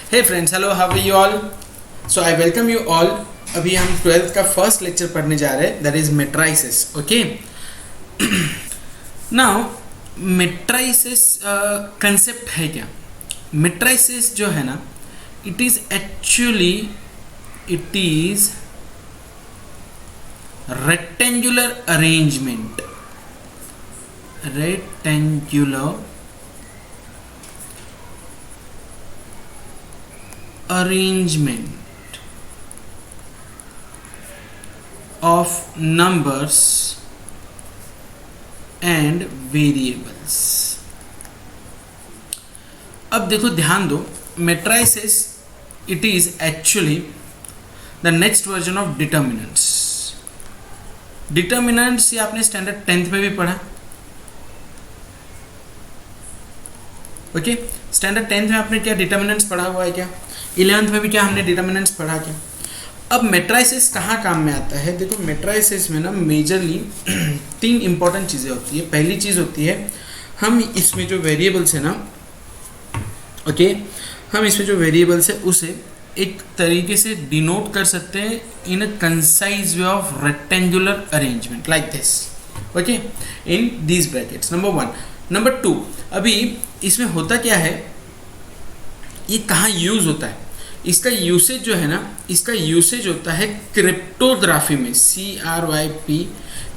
Hey friends, hello, how are you all? So I welcome you all. अभी हम 12th का first lecture पढ़ने जा रहे हैं, that is matrices. Okay, now matrices concept है क्या? मेट्राइसिस जो है ना, it is rectangular arrangement of numbers and variables. अब देखो, ध्यान दो, matrices it is actually the next version of determinants. Determinants ये आपने स्टैंडर्ड 10th में भी पढ़ा. ओके, स्टैंडर्ड 10th में आपने क्या डिटर्मिनेंट्स पढ़ा हुआ है क्या? 11th में भी क्या हमने डिटर्मिनेंट्स पढ़ा क्या? अब मेट्राइसिस कहाँ काम में आता है? देखो, मेट्राइसिस में ना मेजरली 3 इंपॉर्टेंट चीज़ें होती है. पहली चीज़ होती है, हम इसमें जो वेरिएबल्स है ना, ओके, हम इसमें जो वेरिएबल्स है उसे एक तरीके से डिनोट कर सकते हैं in a concise way of rectangular arrangement like this. Okay, in these brackets. Number 1. Number 2, अभी इसमें होता क्या है, ये कहाँ यूज होता है? इसका यूसेज जो है ना, इसका यूसेज होता है क्रिप्टोग्राफी में. CRYP,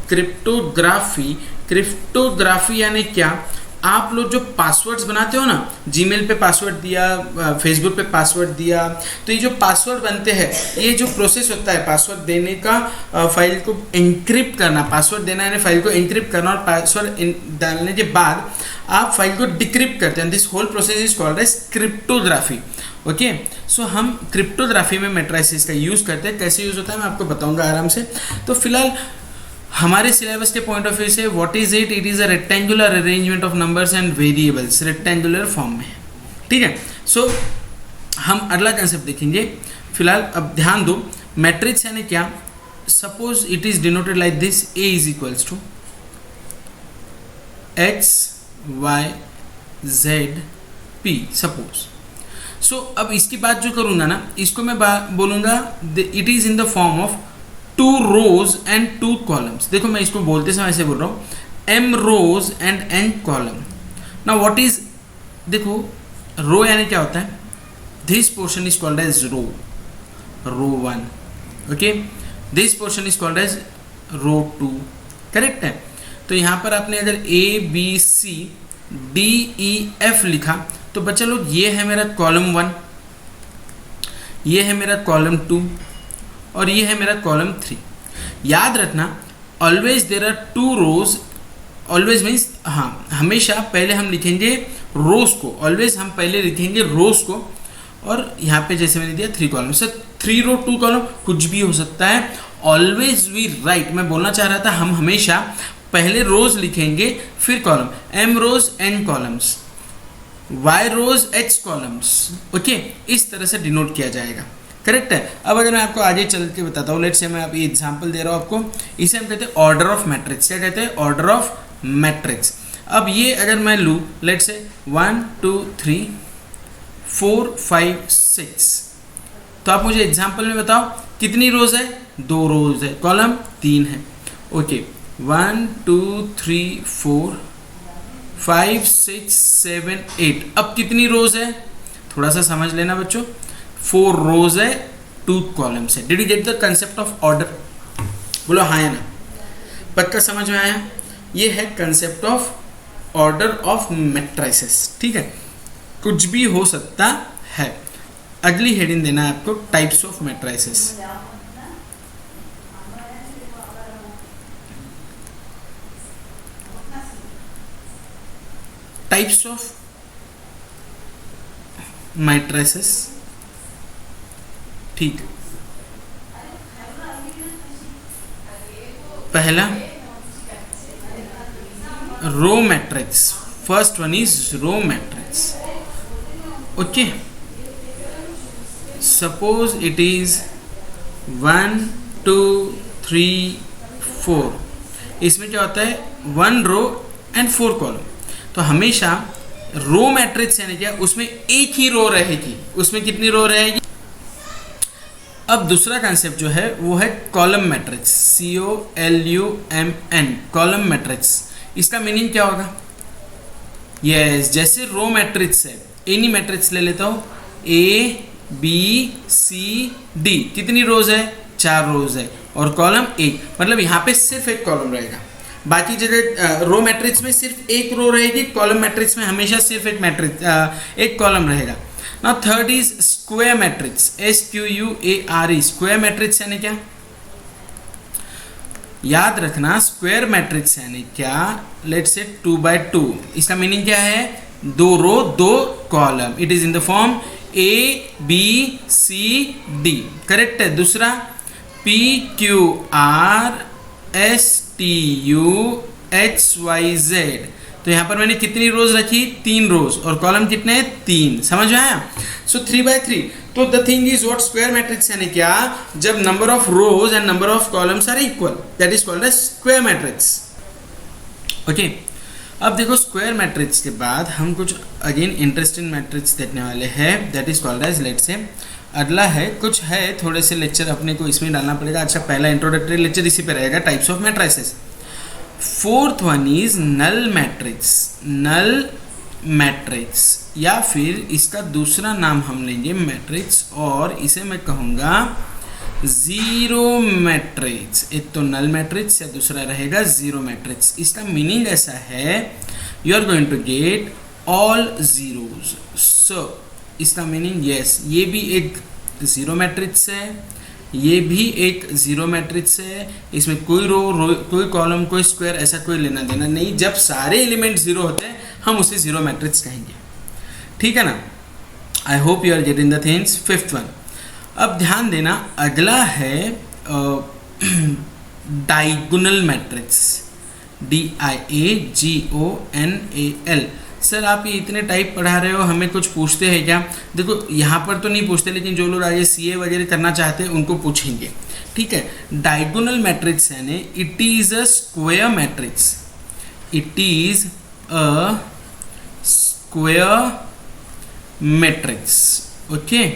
cryptography. क्रिप्टोग्राफी यानी क्या? आप लोग जो पासवर्ड्स बनाते हो ना, जीमेल पे पासवर्ड दिया, फेसबुक पे पासवर्ड दिया, तो ये जो पासवर्ड बनते हैं, ये जो प्रोसेस होता है पासवर्ड देने का, फाइल को एनक्रिप्ट करना. पासवर्ड देना यानी फाइल को एनक्रिप्ट करना, और पासवर्ड डालने के बाद आप फाइल को डिक्रिप्ट करते हैं. This whole process is called as cryptography. Okay, so हम क्रिप्टोग्राफी में मेट्राइसिस का यूज़ करते हैं. कैसे यूज़ होता है मैं आपको बताऊंगा आराम से. तो फिलहाल हमारे सिलेबस के पॉइंट ऑफ व्यू से what is it? It is a rectangular arrangement of numbers and variables. Rectangular form में, ठीक है. सो हम अगला कंसेप्ट देखेंगे. फिलहाल अब ध्यान दो, मैट्रिक्स यानी क्या? Suppose it is denoted like this: A is equals to X Y Z P. Suppose. So अब इसकी बात जो करूंगा ना, इसको मैं बोलूंगा it is in the form of 2 rows and 2 columns. देखो, मैं इसको बोलते समय ऐसे बोल रहा हूँ, M rows and N column. Now what is, देखो, रो यानी क्या होता है? This portion is called as row 1. Okay, this portion is called as row 2. Correct है? तो यहाँ पर आपने अगर A B C D E F लिखा, तो बच्चा लोग, ये है मेरा कॉलम 1, ये है मेरा कॉलम 2, और ये है मेरा कॉलम 3. याद रखना, always there are 2 rows. Always means, हाँ, हमेशा पहले हम लिखेंगे रोज को. ऑलवेज हम पहले लिखेंगे रोज को, और यहाँ पे जैसे मैंने दिया 3 कॉलम. सर 3 रो 2 कॉलम कुछ भी हो सकता है. ऑलवेज वी राइट, मैं बोलना चाह रहा था, हम हमेशा पहले रोज लिखेंगे, फिर कॉलम. M रोज N कॉलम्स, Y रोज H कॉलम्स. ओके, इस तरह से डिनोट किया जाएगा. करेक्ट है? अब अगर मैं आपको आगे चल के बताता हूँ, लेट्स से मैं अभी एग्जांपल दे रहा हूँ आपको. इसे हम कहते हैं ऑर्डर ऑफ मैट्रिक्स. क्या कहते हैं? Order of matrix. अब ये अगर मैं लूँ, लेट्स से 1 2 3 4 5 6, तो आप मुझे एग्जांपल में बताओ कितनी रोज है? 2 रोज है. कॉलम 3 है. ओके, 1 2 3 4 5 6 7 8. अब कितनी रोज है? थोड़ा सा समझ लेना बच्चों. 4 रोज है, 2 कॉलम्स है. Did you get the concept of order? बोलो हाँ या ना. पक्का समझ में आया? ये है concept of order of matrices. ठीक है, कुछ भी हो सकता है. अगली हेडिंग देना है आपको, types of matrices. Types of matrices. ठीक, पहला row matrix. First one is row matrix. Okay, suppose it is 1 2 3 4. इसमें क्या होता है? 1 रो एंड 4 कॉलम. तो हमेशा रो मैट्रिक्स यानी क्या, उसमें एक ही रो रहेगी, उसमें कितनी रो रहेगी। अब दूसरा कंसेप्ट जो है वो है column matrix, COLUMN, column matrix. इसका मीनिंग क्या होगा? यस, जैसे रो मैट्रिक्स है, एनी मैट्रिक्स ले लेता हूँ, ABCD, कितनी रोज है? 4 रोज है, और कॉलम 1, मतलब यहाँ पे सिर्फ एक कॉलम रहेगा। बाकी जगह रो मैट्रिक्स में सिर्फ एक रो रहेगी, कॉलम मैट्रिक्स में हमेशा सिर्फ एक मैट्रिक्स एक कॉलम रहेगा। Now third is square matrix, SQUARE, square matrix यानी क्या? याद रखना, स्क्वायर मैट्रिक्स यानी क्या? लेट्स से 2x2, इसका मीनिंग क्या है? 2 रो 2 column, it is in the form ABCD, correct है। दूसरा PQRSTUXYZ, तो यहाँ पर मैंने कितनी रोज रखी? 3 रोज, और कॉलम कितने हैं? 3, समझ में आया? So 3x3। तो the thing is what square matrix यानी क्या? जब number of rows and number of columns are equal, that is called as square matrix. Okay, अब देखो स्क्वायर मैट्रिक्स के बाद हम कुछ अगेन इंटरेस्टिंग मैट्रिक्स देखने वाले हैं, that is called as, let's say अगला है, कुछ है थोड़े से लेक्चर अपने को इसमें डालना पड़ेगा। अच्छा, पहला इंट्रोडक्टरी लेक्चर इसी पे रहेगा, types of matrices. Fourth one is null matrix, null matrix, या फिर इसका दूसरा नाम हम लेंगे मैट्रिक्स, और इसे मैं कहूँगा जीरो मैट्रिक्स। एक तो नल मैट्रिक्स या दूसरा रहेगा जीरो मैट्रिक्स। इसका मीनिंग ऐसा है, you are going to get all zeros. So इसका मीनिंग यस, ये भी एक जीरो मैट्रिक्स है, ये भी एक जीरो मैट्रिक्स है, इसमें कोई रो कोई कॉलम कोई स्क्वायर ऐसा कोई लेना देना नहीं। जब सारे एलिमेंट जीरो होते हैं हम उसे जीरो मैट्रिक्स कहेंगे, ठीक है ना। I hope you are getting the things. Fifth one, अब ध्यान देना, अगला है डायगोनल मैट्रिक्स, DIAGONAL। सर आप ये इतने टाइप पढ़ा रहे हो, हमें कुछ पूछते हैं क्या? देखो यहाँ पर तो नहीं पूछते, लेकिन जो लोग आगे CA वगैरह करना चाहते हैं उनको पूछेंगे, ठीक है। डायगोनल मैट्रिक्स यानी it is a square matrix, it is a square matrix, okay,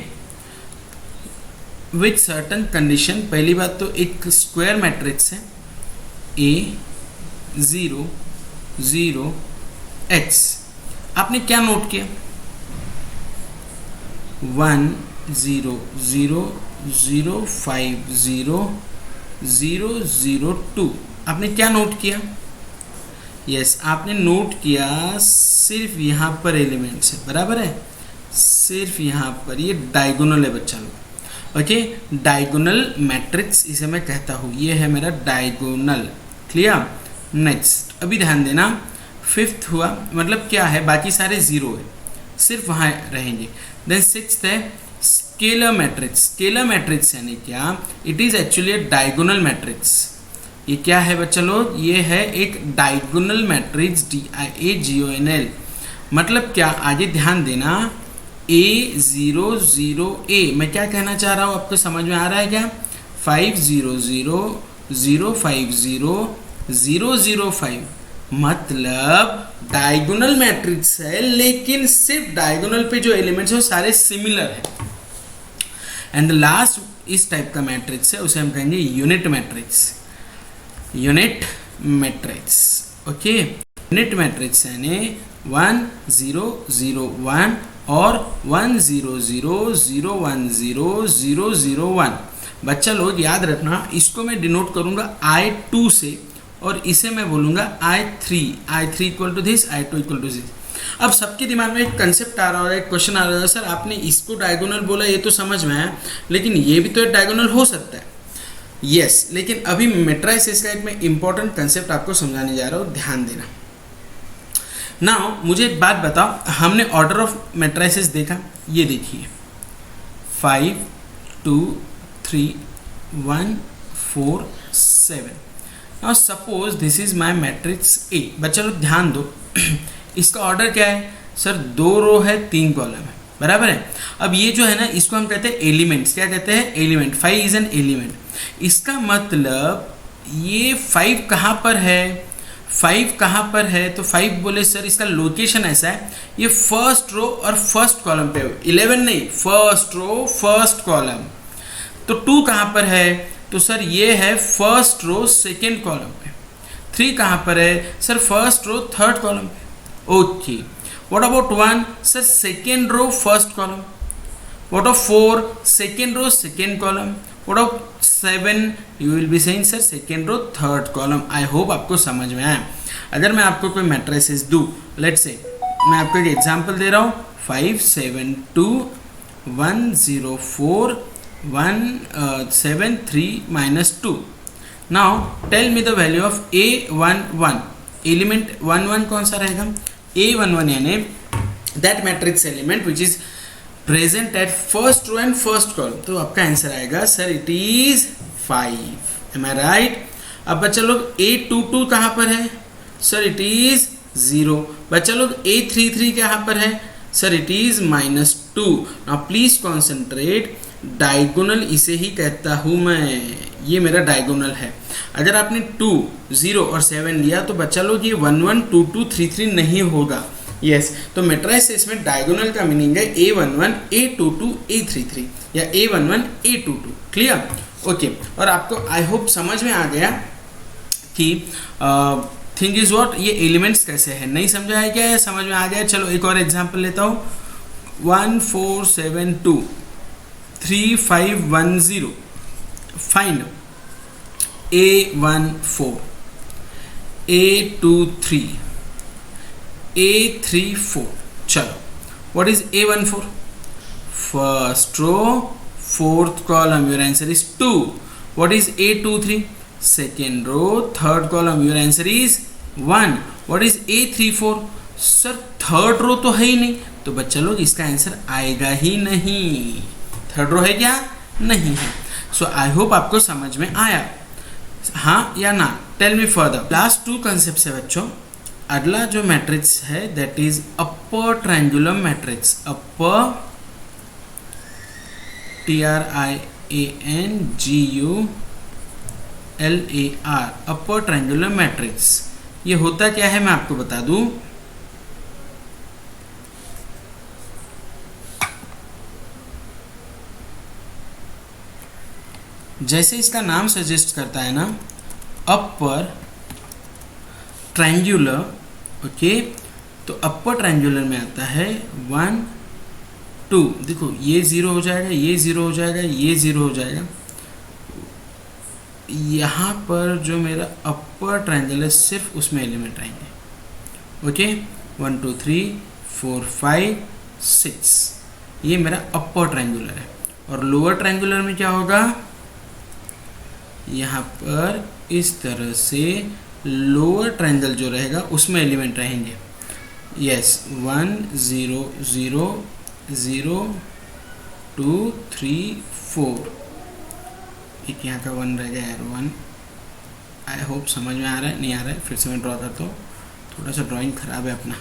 with certain condition. पहली बात तो एक स्क्वायर मैट्रिक्स है, A0 0 X। आपने क्या नोट किया? 1 0 0 0 5 0 0 0 2। आपने क्या नोट किया? यस, आपने नोट किया सिर्फ यहाँ पर एलिमेंट्स है, बराबर है, सिर्फ यहाँ पर। ये डायगोनल है बच्चा लोग, ओके। डायगोनल मैट्रिक्स इसे मैं कहता हूँ, ये है मेरा डायगोनल, क्लियर। नेक्स्ट, अभी ध्यान देना, फिफ्थ हुआ, मतलब क्या है, बाकी सारे जीरो है, सिर्फ वहाँ रहेंगे। देन सिक्स्थ है स्केलर मैट्रिक्स। स्केलर मैट्रिक्स यानी क्या? It is actually a diagonal matrix. ये क्या है बच्चा लोग? ये है एक डायगोनल मैट्रिक्स, DIAGONAL। मतलब क्या? आगे ध्यान देना, A0 0 A, मैं क्या कहना चाह रहा हूँ आपको समझ में आ रहा है क्या? 5 0 0 0 5 0 0 0 5, मतलब डायगोनल मैट्रिक्स है, लेकिन सिर्फ डायगोनल पे जो एलिमेंट्स है वो सारे सिमिलर है। एंड द लास्ट इस टाइप का मैट्रिक्स है, उसे हम कहेंगे unit matrix, unit matrix, okay. Unit matrix यानी 1 0 0 1 और 1 0 0 0 1 0 0 0 1। बच्चा लोग याद रखना, इसको मैं डिनोट करूंगा I2 से, और इसे मैं बोलूँगा I3 equal to this, I2 equal to this. अब सबके दिमाग में एक कंसेप्ट आ रहा है, एक क्वेश्चन आ रहा है, सर आपने इसको डायगोनल बोला, ये तो समझ में आया, लेकिन ये भी तो एक डायगोनल हो सकता है। यस, लेकिन अभी मैट्रिसेस का एक मैं इंपॉर्टेंट कंसेप्ट आपको समझाने जा रहा हूँ, ध्यान देना। नाउ मुझे एक बात बताओ, हमने ऑर्डर ऑफ मैट्रिसेस देखा, ये देखिए 5 2 3 1 4 7। Now suppose this is my matrix A। बच्चा लोग ध्यान दो, इसका ऑर्डर क्या है? सर 2 रो है 3 कॉलम है, बराबर है। अब ये जो है ना, इसको हम कहते हैं एलिमेंट्स। क्या कहते हैं? एलिमेंट। 5 is an element. इसका मतलब ये 5 कहाँ पर है? 5 कहाँ पर है, तो 5 बोले सर इसका लोकेशन ऐसा है, ये फर्स्ट रो और फर्स्ट कॉलम पे, 11 नहीं, फर्स्ट रो फर्स्ट कॉलम। तो 2 कहाँ पर है, तो सर ये है फर्स्ट रो सेकेंड कॉलम पे। 3 कहाँ पर है sir, first row third column पे। Okay, what about 1 sir, second row first column. What of 4 second row second column. What of 7 you will be saying sir second row third column. I hope आपको समझ में आया। अगर मैं आपको कोई matrices दूँ, लेट्स से मैं आपको एक एग्जांपल दे रहा हूँ, 5 7 2 1 0 4 1 7 3 -2। Now tell me the value of A11। Element 1 1 कौन सा रहेगा, A11 यानी that matrix element which is present at first row and first column. तो आपका आंसर आएगा sir it is 5। Am I right. अब बच्चा लोग A22 कहाँ पर है, सर इट इज 0। बच्चा लोग A33 कहाँ पर है, sir it is -2। Now please concentrate, diagonal इसे ही कहता हूँ मैं, ये मेरा डायगोनल है। अगर आपने 2 0 और 7 लिया तो बच्चा लोग ये 1 1 2 2 3 3 नहीं होगा। यस तो मैट्रिसेस में डायगोनल का मीनिंग है A11 A22 A33 या A11 A22। Clear, okay. और आपको आई होप समझ में आ गया कि थिंग इज व्हाट, ये एलिमेंट्स कैसे हैं। नहीं समझा है क्या, समझ में आ गया। चलो एक और एग्जांपल लेता हूँ, 1 4 7 2 3 5 1 0। Find A14 A23 A34। चलो, what is A14? First row, fourth column. Your answer is 2. What is A23? Second row, third column. Your answer is 1. What is A34? Sir third row तो है ही नहीं, तो बच्चा लोग इसका आंसर आएगा ही नहीं। थर्ड रो है क्या, नहीं है। सो आई होप आपको समझ में आया, हाँ या ना। Tell me further. Last 2 concept है बच्चों। अगला जो मैट्रिक्स है that is upper triangular matrix. Upper TRIANGULAR, upper triangular matrix. ये होता क्या है मैं आपको बता दूं। जैसे इसका नाम सजेस्ट करता है ना, अपर ट्रायंगुलर, ओके। तो अपर ट्रायंगुलर में आता है 1 2। देखो ये 0 हो जाएगा, ये 0 हो जाएगा, ये 0 हो जाएगा। यहाँ पर जो मेरा अपर ट्रायंगल है सिर्फ उसमें एलिमेंट आएंगे, ओके। 1 2 3 4 5 6, ये मेरा अपर ट्रायंगुलर है। और लोअर ट्रायंगुलर में क्या होगा, यहाँ पर इस तरह से लोअर ट्रायंगल जो रहेगा उसमें एलिमेंट रहेंगे। यस 1 0 0 0 2 3 4। एक यहाँ का 1 रह गया यार, 1। आई होप समझ में आ रहा है, नहीं आ रहा है फिर से मैं ड्रॉ करता हूँ। थोड़ा सा ड्राइंग खराब है अपना।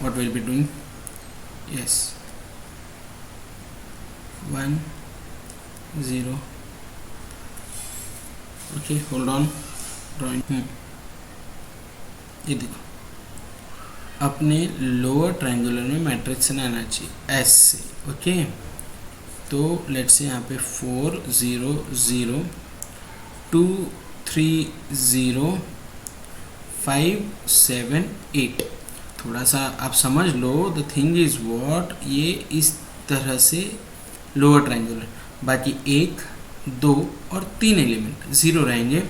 What will be doing, yes 1 0, okay hold on drawing. ये देखो अपने लोअर ट्रायंगुलर में मैट्रिक्स में आना चाहिए ऐसे, ओके। तो लेट्स से यहाँ पे 4 0 0 2 3 0 5 7 8। थोड़ा सा आप समझ लो, द थिंग इज व्हाट, ये इस तरह से लोअर ट्रायंगुलर, बाकी 1 2 और 3 एलिमेंट 0 रहेंगे।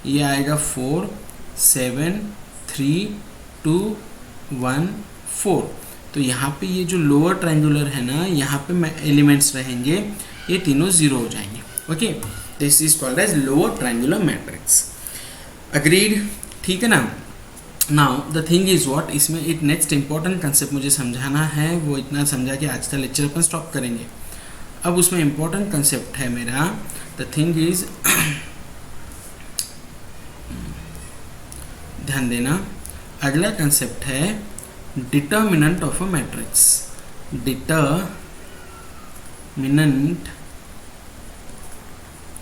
ये आएगा 4 7 3 2 1 4। तो यहाँ पे ये जो लोअर ट्रायंगुलर है ना, यहाँ पे एलिमेंट्स रहेंगे, ये तीनों 0 हो जाएंगे, okay. This is called as lower triangular matrix. Agreed, ठीक है ना। Now the thing is what, इसमें एक नेक्स्ट इंपॉर्टेंट कंसेप्ट मुझे समझाना है, वो इतना समझा कि आज का लेक्चर अपन स्टॉप करेंगे। अब उसमें इंपॉर्टेंट कंसेप्ट है मेरा, द थिंग इज ध्यान देना। अगला कंसेप्ट है determinant of a matrix. Determinant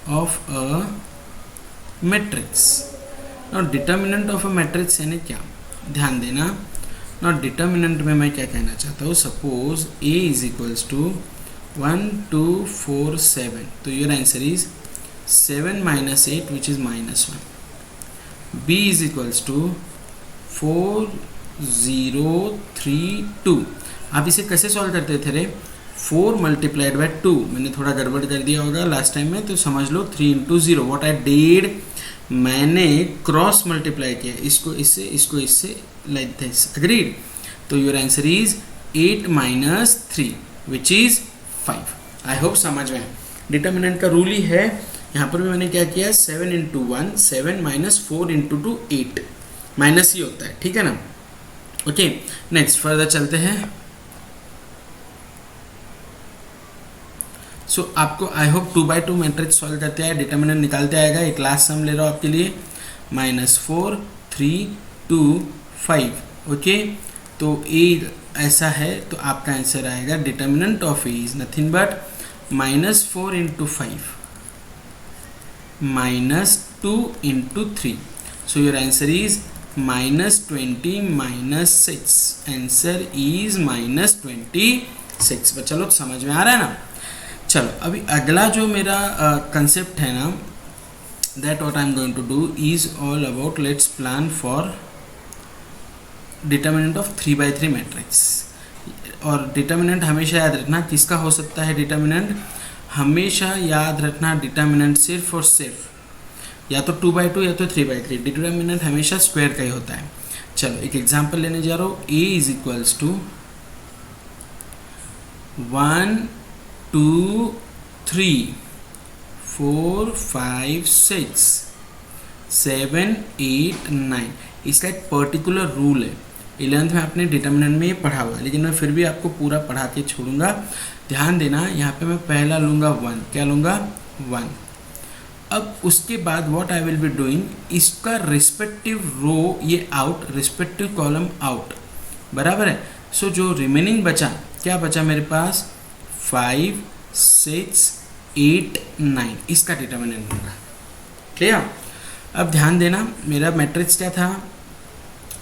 of a matrix. Not determinant of a matrix यानी क्या, ध्यान देना। नॉट डिटर्मिनेंट में मैं क्या कहना चाहता हूँ, suppose A is equals to 1 2 4 7, तो your answer is 7 minus 8 which is -1. B is equals to 4 0 3 2. आप इसे कैसे सॉल्व करते थे रे, 4 मल्टीप्लाइड बाय 2, मैंने थोड़ा गड़बड़ कर दिया होगा लास्ट टाइम में, तो समझ लो 3 इंटू 0 वॉट आई डिड, मैंने क्रॉस मल्टीप्लाई किया, इसको इससे लाइक दिस, अग्रीड। तो your answer is 8 minus 3 which is 5। I hope समझ में। डिटर्मिनेंट का रूल ही है, यहाँ पर भी मैंने क्या किया, 7 इंटू 1 7 माइनस 4 इंटू 2 8, माइनस ही होता है, ठीक है ना। ओके नेक्स्ट फर्दर चलते हैं। सो आपको आई होप 2/2 मैट्रिक्स सॉल्व करते हैं, डिटर्मिनेंट निकालते आएगा। एक लास्ट सम ले रहा हूँ आपके लिए, -4 3 2 5। ओके तो ए ऐसा है, तो आपका आंसर आएगा determinant of A is nothing but -4 into 5 -2 into 3. So your answer is -20 - 6. Answer is -26। बच्चा लोग समझ में आ रहा है ना। चलो अभी अगला जो मेरा कंसेप्ट है ना, that what I am going to do is all about, let's plan for determinant of 3/3 matrix. और डिटर्मिनेंट हमेशा याद रखना किसका हो सकता है, डिटर्मिनेंट हमेशा याद रखना डिटर्मिनेंट सिर्फ और सिर्फ या तो 2/2 या तो 3/3, डिटर्मिनेंट हमेशा स्क्वायर का ही होता है। चलो एक एग्जांपल लेने जा रहा हूँ, a इज इक्वल्स टू 1 2 3 4 5 6 7 8 9। इसका एक पर्टिकुलर रूल है, 11th में आपने डिटर्मिनेंट में ये पढ़ा हुआ है, लेकिन मैं फिर भी आपको पूरा पढ़ा के छोड़ूंगा। ध्यान देना, यहाँ पे मैं पहला लूँगा 1, क्या लूँगा 1। अब उसके बाद what I will be doing, इसका रिस्पेक्टिव रो ये आउट, रिस्पेक्टिव कॉलम आउट, बराबर है। सो जो रिमेनिंग बचा, क्या बचा मेरे पास 5 6 8 9, इसका डिटर्मिनेंट होगा। क्लियर। अब ध्यान देना, मेरा मैट्रिक्स क्या था,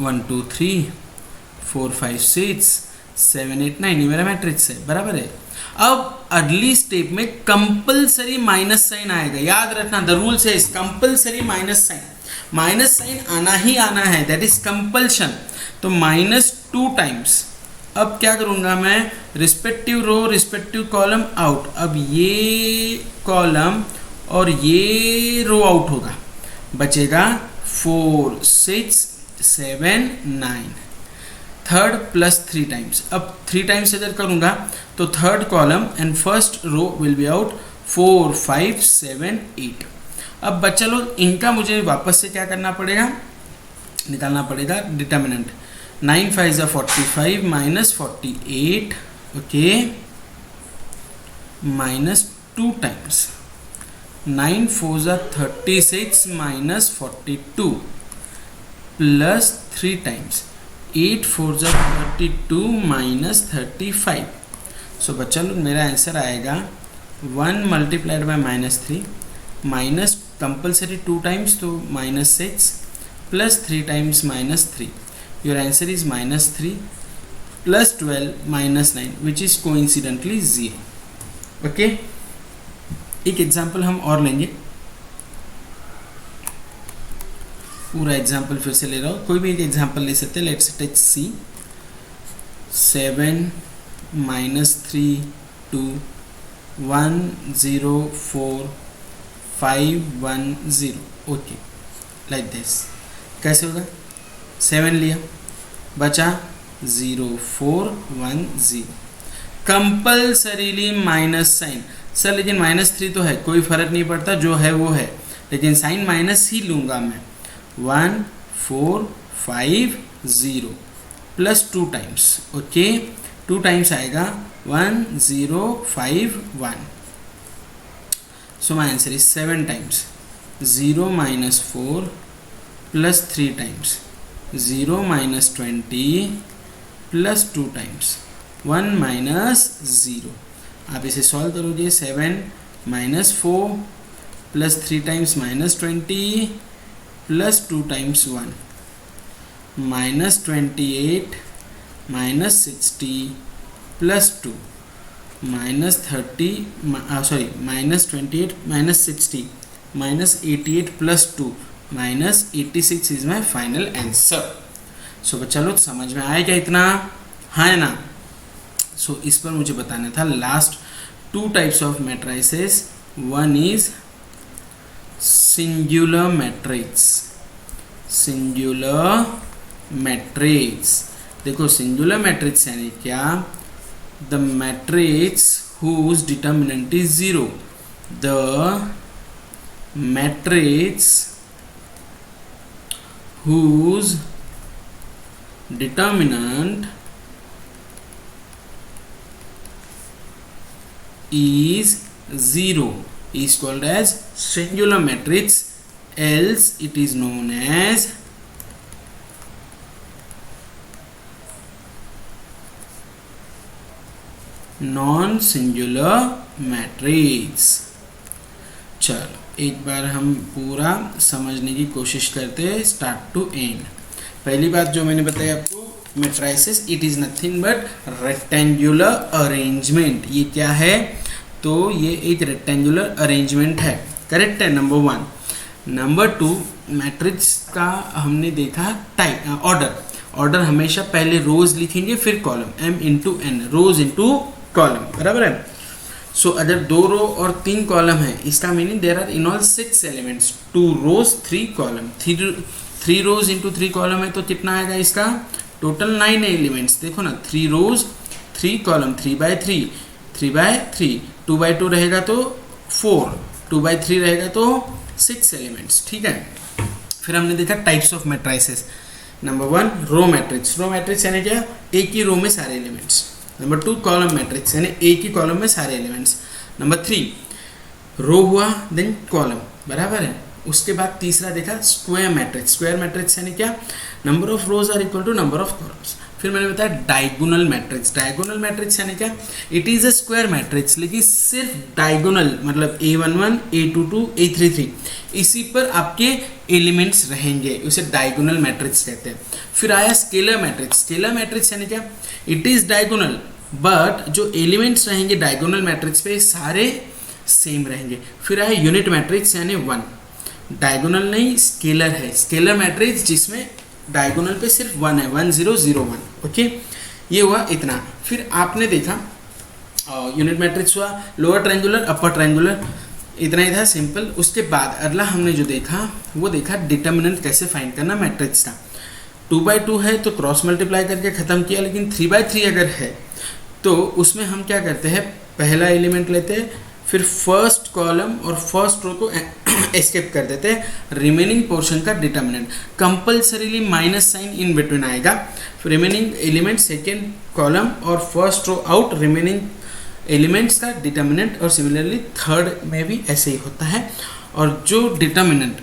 1 2 3 4 5 6 7 8 9, ये मेरा मैट्रिक्स है, बराबर है। अब अगली स्टेप में कंपलसरी माइनस साइन आएगा, याद रखना द रूल से कंपलसरी माइनस साइन आना ही आना है, दैट इज कंपल्शन। तो -2 टाइम्स। अब क्या करूंगा मैं, रिस्पेक्टिव रो रिस्पेक्टिव कॉलम आउट। अब ये कॉलम और ये रो आउट होगा, बचेगा 4 6 7 9, थर्ड प्लस 3 टाइम्स। अब 3 टाइम्स अगर करूंगा तो third column and first row will be out 4 5 7 8। अब बच्चा लोग इनका मुझे वापस से क्या करना पड़ेगा, निकालना पड़ेगा determinant. 9 5 = 45 -48, okay, -2 times. 9 4 = 36 -42 plus 3 times. 8 4 = 32 -35। सो बच्चा लोग मेरा आंसर आएगा 1 multiplied by -3 minus compulsory 2 times, तो -6 plus 3 times -3। Your answer is -3 plus 12 -9 which is coincidentally 0। Okay, एक एग्जाम्पल हम और लेंगे, पूरा एग्जाम्पल फिर से ले रहा हूँ, कोई भी एक एग्जाम्पल ले सकते हैं। Let's take C 7 -3 2 1 0 4 5 1 0, okay like this. कैसे होगा, 7 लिया, बचा 0 4 1 0, कंपल्सरीली माइनस साइन। सर लेकिन -3 तो है, कोई फर्क नहीं पड़ता, जो है वो है, लेकिन साइन माइनस ही लूँगा मैं। 1 4 5 0 प्लस 2 टाइम्स, ओके 2 टाइम्स आएगा 1 0 5 1। So my answer is 7 times 0 -4 plus 3 times 0 -20 plus 2 times 1 -0। आप इसे सॉल्व करोगे, 7 -4 plus 3 times -20 plus 2 times 1 minus 28 minus 60 plus 2 minus 30 sorry minus 28 minus 60 minus 88 plus 2 minus 86 is my final answer. So बच्चा लोग समझ में आया क्या इतना? हाँ ना? सो इस पर मुझे बताना था last 2 types of matrices. One is singular matrix. Singular matrix देखो, सिंगुलर मैट्रिक्स यानी क्या? The matrix whose determinant is 0। The matrix whose determinant is 0 is called as singular matrix, else it is known as non singular matrix. चलो एक बार हम पूरा समझने की कोशिश करते हैं स्टार्ट टू एंड। पहली बात जो मैंने बताया आपको, matrices it is nothing but rectangular arrangement. ये क्या है? तो ये एक रेक्टेंगुलर अरेंजमेंट है, करेक्ट है, नंबर 1। नंबर 2, मैट्रिक्स का हमने देखा टाइप ऑर्डर हमेशा पहले रोज लिखेंगे फिर कॉलम, m इंटू एन, रोज इंटू कॉलम, बराबर है। सो अगर 2 रो और 3 कॉलम है, इसका meaning there are in all 6 elements, 2 rows 3 column. 3 rows into 3 column है तो कितना आएगा इसका? Total 9 elements. देखो ना, 3 rows 3 column, 3 by 3 3 by 3, 2 by 2 रहेगा तो 4, 2 बाय 3 रहेगा तो 6 एलिमेंट्स, ठीक है। फिर हमने देखा types of matrices. Number 1 row matrix. Row matrix यानी क्या? एक ही रो में सारे एलिमेंट्स। नंबर 2 कॉलम मैट्रिक्स यानी एक ही कॉलम में सारे एलिमेंट्स। नंबर 3 रो हुआ देन कॉलम, बराबर है। उसके बाद तीसरा देखा स्क्वायर मैट्रिक्स। स्क्वायर मैट्रिक्स यानी क्या? Number of rows are equal to number of columns. फिर मैंने बताया डायगोनल मैट्रिक्स। डायगोनल मैट्रिक्स यानी क्या? It is a square matrix, लेकिन सिर्फ डायगोनल, मतलब A11 A22 A33 इसी पर आपके एलिमेंट्स रहेंगे, उसे डायगोनल मैट्रिक्स कहते हैं। फिर आया स्केलर मैट्रिक्स। स्केलर मैट्रिक्स यानी क्या? इट इज डायगोनल बट जो एलिमेंट्स रहेंगे डायगोनल मैट्रिक्स पे सारे सेम रहेंगे। फिर आया यूनिट मैट्रिक्स यानी 1, डायगोनल नहीं स्केलर है। स्केलर मैट्रिक्स जिसमें डायगोनल पे सिर्फ 1 है, 1 0 0 1, ओके। ये हुआ इतना। फिर आपने देखा यूनिट मैट्रिक्स हुआ, लोअर ट्रायंगुलर अपर ट्रायंगुलर, इतना ही था, सिंपल। उसके बाद अगला हमने जो देखा वो देखा डिटर्मिनेंट कैसे फाइंड करना मैट्रिक्स का। 2 बाई 2 है तो क्रॉस मल्टीप्लाई करके ख़त्म किया, लेकिन 3 बाई 3 अगर है तो उसमें हम क्या करते हैं, पहला एलिमेंट लेते हैं, फिर फर्स्ट कॉलम और फर्स्ट रो को एस्केप कर देते हैं, रिमेनिंग पोर्शन का determinant compulsorily minus sign in between आएगा। रिमेनिंग एलिमेंट सेकेंड कॉलम और first row out, remaining elements का डिटर्मिनेंट। और सिमिलरली थर्ड में भी ऐसे ही होता है। और जो डिटर्मिनेंट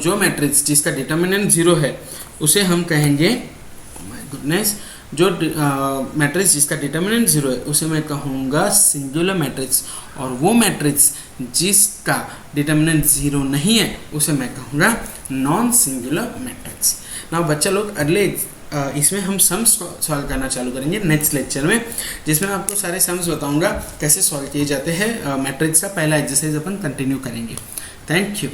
जो मैट्रिक्स जिसका डिटर्मिनेंट 0 है उसे हम कहेंगे, माय गुडनेस, जो मैट्रिक्स जिसका डिटर्मिनेंट 0 है उसे मैं कहूँगा सिंगुलर मैट्रिक्स, और वो मैट्रिक्स जिसका डिटर्मिनेंट 0 नहीं है उसे मैं कहूँगा नॉन सिंगुलर मैट्रिक्स। ना बच्चा लोग अगले इसमें हम सम्स सॉल्व करना चालू करेंगे नेक्स्ट लेक्चर में, जिसमें आपको सारे सम्स बताऊँगा कैसे सॉल्व किए जाते हैं। मैट्रिक्स का पहला एक्सरसाइज अपन कंटिन्यू करेंगे। Thank you.